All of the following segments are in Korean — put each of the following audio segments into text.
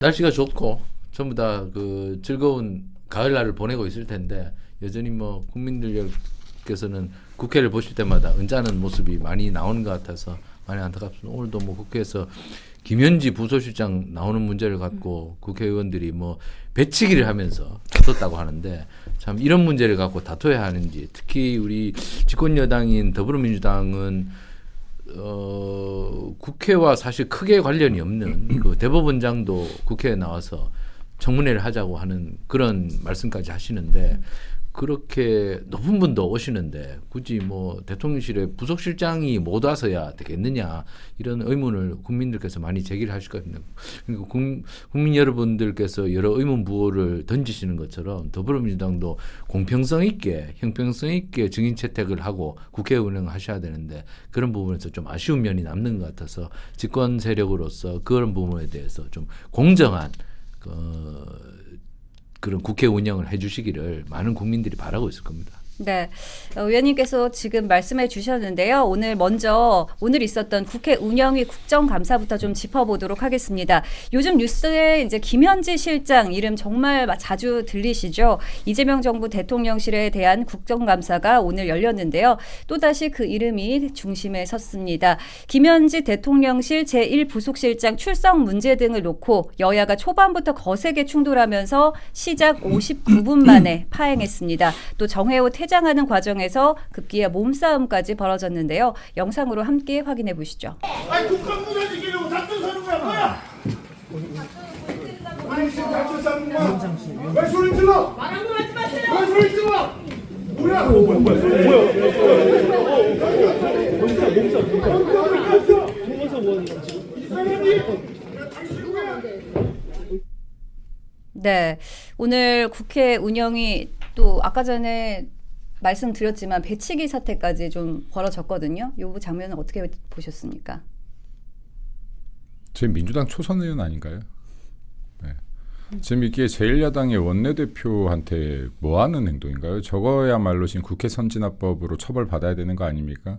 날씨가 좋고 전부 다 그 즐거운 가을날을 보내고 있을 텐데 여전히 뭐 국민들께서는 국회를 보실 때마다 은자는 모습이 많이 나오는 것 같아서 많이 안타깝습니다. 오늘도 뭐 국회에서 김현지 부소실장 나오는 문제를 갖고 국회의원들이 뭐 배치기를 하면서 다퉜다고 하는데 참 이런 문제를 갖고 다퉈야 하는지, 특히 우리 집권 여당인 더불어민주당은 국회와 사실 크게 관련이 없는 그 대법원장도 국회에 나와서 청문회를 하자고 하는 그런 말씀까지 하시는데, 그렇게 높은 분도 오시는데 굳이 뭐 대통령실에 부속실장이 못 와서야 되겠느냐, 이런 의문을 국민들께서 많이 제기를 하실 겁니다. 그러니까 국민 여러분들께서 여러 의문 부호를 던지시는 것처럼 더불어민주당도 공평성 있게, 형평성 있게 증인 채택을 하고 국회 운영을 하셔야 되는데 그런 부분에서 좀 아쉬운 면이 남는 것 같아서 집권 세력으로서 그런 부분에 대해서 좀 공정한 그런 국회 운영을 해주시기를 많은 국민들이 바라고 있을 겁니다. 네, 의원님께서 지금 말씀해 주셨는데요. 오늘 있었던 국회 운영위 국정감사부터 좀 짚어보도록 하겠습니다. 요즘 뉴스에 이제 김현지 실장 이름 정말 자주 들리시죠? 이재명 정부 대통령실에 대한 국정감사가 오늘 열렸는데요. 또다시 그 이름이 중심에 섰습니다. 김현지 대통령실 제1부속실장 출석 문제 등을 놓고 여야가 초반부터 거세게 충돌하면서 시작 59분 만에 파행했습니다. 또 정혜호 퇴장하는 과정에서 급기야 몸싸움까지 벌어졌는데요. 영상으로 함께 확인해 보시죠. 아니 국감 무너지기려고 작전 서는 거야 뭐야? 아니 지금 작전 서는 거야? 왜 소리 질러? 말한 거 하지 마세요. 왜 소리 질러? 뭐야? 네, 오늘 국회 운영이 또 아까 전에 말씀드렸지만 배치기 사태까지 좀 벌어졌거든요. 이 장면은 어떻게 보셨습니까? 제 민주당 초선 의원 아닌가요? 네. 지금 이게 제1야당의 원내대표한테 뭐 하는 행동인가요? 저거야말로 지금 국회 선진화법으로 처벌받아야 되는 거 아닙니까?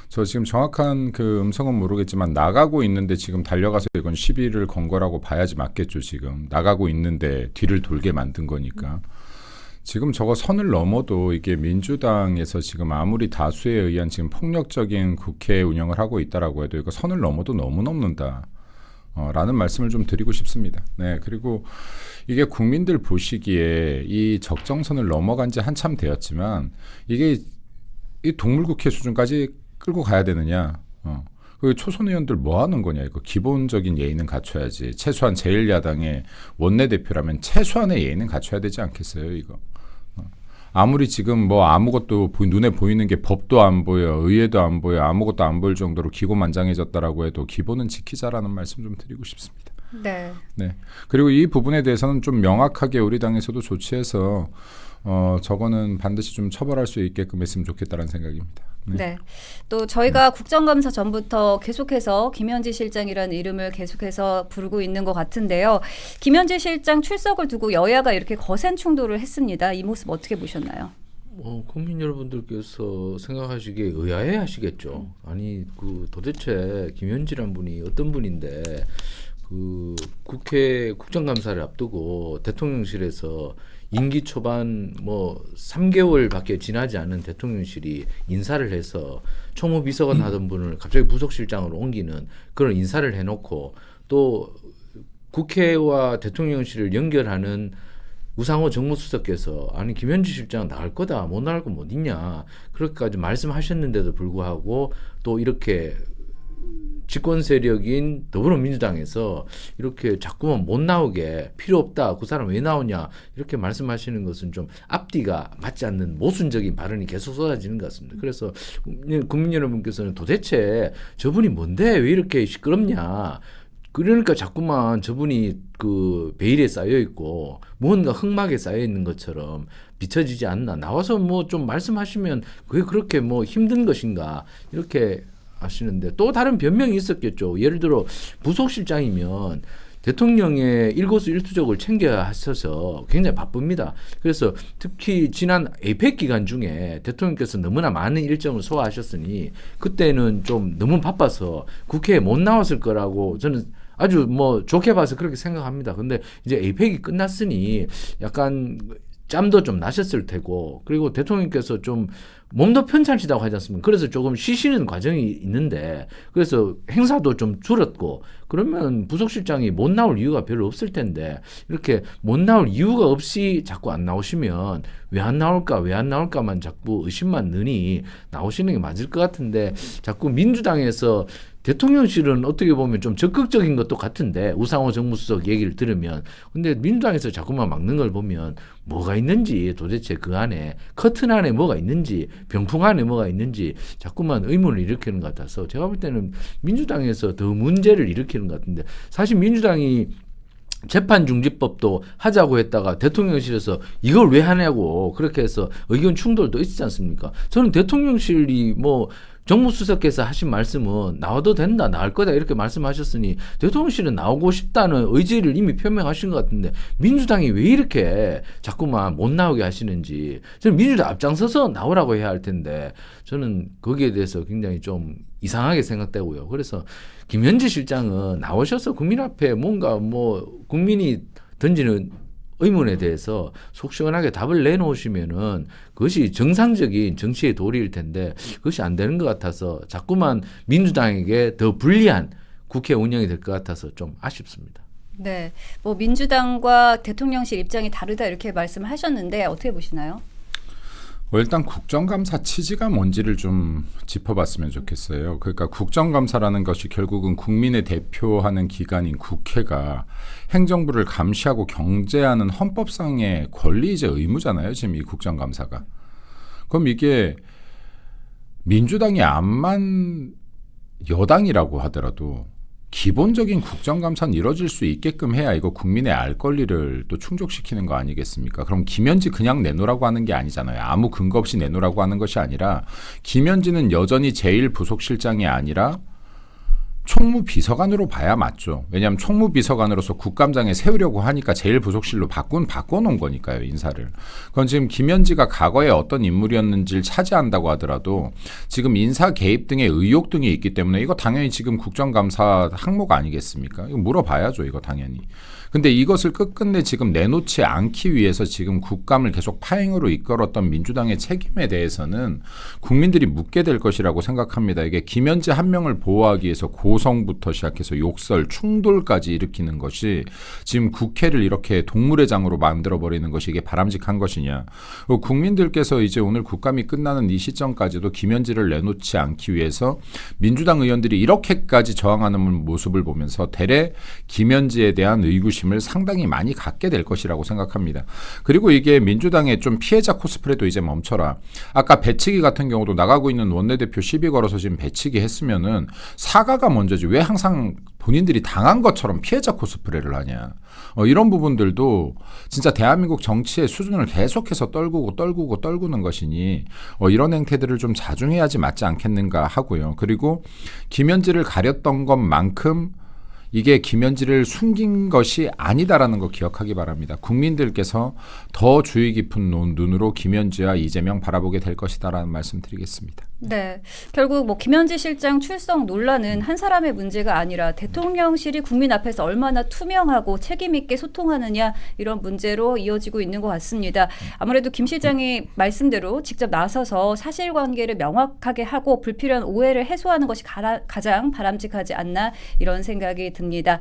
저 지금 정확한 그 음성은 모르겠지만 나가고 있는데 지금 달려가서 이건 시비를 건 거라고 봐야지 맞겠죠. 지금 나가고 있는데 뒤를 돌게 만든 거니까. 지금 저거 선을 넘어도 이게 민주당에서 지금 아무리 다수에 의한 지금 폭력적인 국회 운영을 하고 있다라고 해도 이거 선을 넘어도 너무 넘는다. 라는 말씀을 좀 드리고 싶습니다. 네, 그리고 이게 국민들 보시기에 이 적정선을 넘어간 지 한참 되었지만 이게 이 동물국회 수준까지 끌고 가야 되느냐? 그 초선 의원들 뭐 하는 거냐? 이거 기본적인 예의는 갖춰야지. 최소한 제1야당의 원내대표라면 최소한의 예의는 갖춰야 되지 않겠어요, 이거? 아무리 지금 뭐 아무것도 눈에 보이는 게 법도 안 보여, 의회도 안 보여, 아무것도 안 보일 정도로 기고만장해졌다라고 해도 기본은 지키자라는 말씀 좀 드리고 싶습니다. 네. 네. 그리고 이 부분에 대해서는 좀 명확하게 우리 당에서도 조치해서 저거는 반드시 좀 처벌할 수 있게끔 했으면 좋겠다는 생각입니다. 네. 또 저희가 국정감사 전부터 계속해서 김현지 실장이라는 이름을 계속해서 부르고 있는 것 같은데요. 김현지 실장 출석을 두고 여야가 이렇게 거센 충돌을 했습니다. 이 모습 어떻게 보셨나요? 국민 여러분들께서 생각하시기에 의아해 하시겠죠. 아니 그 도대체 김현지란 분이 어떤 분인데 그 국회 국정감사를 앞두고 대통령실에서 임기 초반 뭐 3개월밖에 지나지 않은 대통령실이 인사를 해서 총무비서관 하던 분을 갑자기 부속실장으로 옮기는 그런 인사를 해놓고, 또 국회와 대통령실을 연결하는 우상호 정무수석께서 아니 김현지 실장 나갈 거다, 못 나갈 거 못 있냐, 그렇게까지 말씀하셨는데도 불구하고 또 이렇게 집권 세력인 더불어민주당에서 이렇게 자꾸만 못 나오게, 필요 없다, 그 사람 왜 나오냐, 이렇게 말씀하시는 것은 좀 앞뒤가 맞지 않는 모순적인 발언이 계속 쏟아지는 것 같습니다. 그래서 국민 여러분께서는 도대체 저분이 뭔데 왜 이렇게 시끄럽냐, 그러니까 자꾸만 저분이 그 베일에 쌓여 있고 무언가 흑막에 쌓여 있는 것처럼 비춰지지 않나, 나와서 뭐 좀 말씀하시면 그게 그렇게 뭐 힘든 것인가, 이렇게 하시는데 또 다른 변명이 있었겠죠. 예를 들어 부속실장이면 대통령의 일거수일투족을 챙겨야 하셔서 굉장히 바쁩니다. 그래서 특히 지난 에이펙 기간 중에 대통령께서 너무나 많은 일정을 소화하셨으니 그때는 좀 너무 바빠서 국회에 못 나왔을 거라고 저는 아주 뭐 좋게 봐서 그렇게 생각합니다. 근데 이제 에이펙이 끝났으니 약간 짬도 좀 나셨을 테고, 그리고 대통령께서 좀 몸도 편찮으시다고 하지 않습니까? 그래서 조금 쉬시는 과정이 있는데, 그래서 행사도 좀 줄었고, 그러면 부속실장이 못 나올 이유가 별로 없을 텐데, 이렇게 못 나올 이유가 없이 자꾸 안 나오시면 왜 안 나올까만 자꾸 의심만 느니 나오시는 게 맞을 것 같은데, 자꾸 민주당에서 대통령실은 어떻게 보면 좀 적극적인 것도 같은데, 우상호 정무수석 얘기를 들으면, 근데 민주당에서 자꾸만 막는 걸 보면 뭐가 있는지, 도대체 그 안에 커튼 안에 뭐가 있는지, 병풍 안에 뭐가 있는지 자꾸만 의문을 일으키는 것 같아서, 제가 볼 때는 민주당에서 더 문제를 일으키는 것 같은데, 사실 민주당이 재판중지법도 하자고 했다가 대통령실에서 이걸 왜 하냐고 그렇게 해서 의견 충돌도 있지 않습니까? 저는 대통령실이 뭐 정무수석께서 하신 말씀은 나와도 된다, 나올 거다 이렇게 말씀하셨으니 대통령실은 나오고 싶다는 의지를 이미 표명하신 것 같은데, 민주당이 왜 이렇게 자꾸만 못 나오게 하시는지, 저는 민주당 앞장서서 나오라고 해야 할 텐데, 저는 거기에 대해서 굉장히 좀 이상하게 생각되고요. 그래서 김현지 실장은 나오셔서 국민 앞에 뭔가 뭐 국민이 던지는 의문에 대해서 속 시원하게 답을 내놓으시면은 그것이 정상적인 정치의 도리일 텐데, 그것이 안 되는 것 같아서 자꾸만 민주당에게 더 불리한 국회 운영이 될 것 같아서 좀 아쉽습니다. 네, 뭐 민주당과 대통령실 입장이 다르다 이렇게 말씀하셨는데 어떻게 보시나요? 일단 국정감사 취지가 뭔지를 좀 짚어봤으면 좋겠어요. 그러니까 국정감사라는 것이 결국은 국민의 대표하는 기관인 국회가 행정부를 감시하고 경제하는 헌법상의 권리이자 의무잖아요. 지금 이 국정감사가. 그럼 이게 민주당이 암만 여당이라고 하더라도 기본적인 국정감사는 이뤄질 수 있게끔 해야 이거 국민의 알 권리를 또 충족시키는 거 아니겠습니까? 그럼 김현지 그냥 내놓으라고 하는 게 아니잖아요. 아무 근거 없이 내놓으라고 하는 것이 아니라, 김현지는 여전히 제1부속실장이 아니라 총무비서관으로 봐야 맞죠. 왜냐하면 총무비서관으로서 국감장에 세우려고 하니까 제1부속실로 바꿔놓은 거니까요, 인사를. 그건 지금 김현지가 과거에 어떤 인물이었는지를 차지한다고 하더라도 지금 인사 개입 등의 의혹 등이 있기 때문에 이거 당연히 지금 국정감사 항목 아니겠습니까? 이거 물어봐야죠, 이거 당연히. 근데 이것을 끝끝내 지금 내놓지 않기 위해서 지금 국감을 계속 파행으로 이끌었던 민주당의 책임에 대해서는 국민들이 묻게 될 것이라고 생각합니다. 이게 김현지 한 명을 보호하기 위해서 고성부터 시작해서 욕설, 충돌까지 일으키는 것이 지금 국회를 이렇게 동물의 장으로 만들어버리는 것이 이게 바람직한 것이냐. 국민들께서 이제 오늘 국감이 끝나는 이 시점까지도 김현지를 내놓지 않기 위해서 민주당 의원들이 이렇게까지 저항하는 모습을 보면서 대래 김현지에 대한 의구심을 상당히 많이 갖게 될 것이라고 생각합니다. 그리고 이게 민주당의 좀 피해자 코스프레도 이제 멈춰라. 아까 배치기 같은 경우도 나가고 있는 원내대표 시비 걸어서 지금 배치기 했으면은 사과가 먼저지 왜 항상 본인들이 당한 것처럼 피해자 코스프레를 하냐. 이런 부분들도 진짜 대한민국 정치의 수준을 계속해서 떨구는 것이니 이런 행태들을 좀 자중해야지 맞지 않겠는가 하고요. 그리고 김현지를 가렸던 것만큼 이게 김현지를 숨긴 것이 아니다라는 거 기억하기 바랍니다. 국민들께서 더 주의 깊은 눈으로 김현지와 이재명 바라보게 될 것이다라는 말씀 드리겠습니다. 네, 결국 뭐 김현지 실장 출석 논란은 한 사람의 문제가 아니라 대통령실이 국민 앞에서 얼마나 투명하고 책임 있게 소통하느냐, 이런 문제로 이어지고 있는 것 같습니다. 아무래도 김 실장이 말씀대로 직접 나서서 사실관계를 명확하게 하고 불필요한 오해를 해소하는 것이 가장 바람직하지 않나, 이런 생각이 듭니다.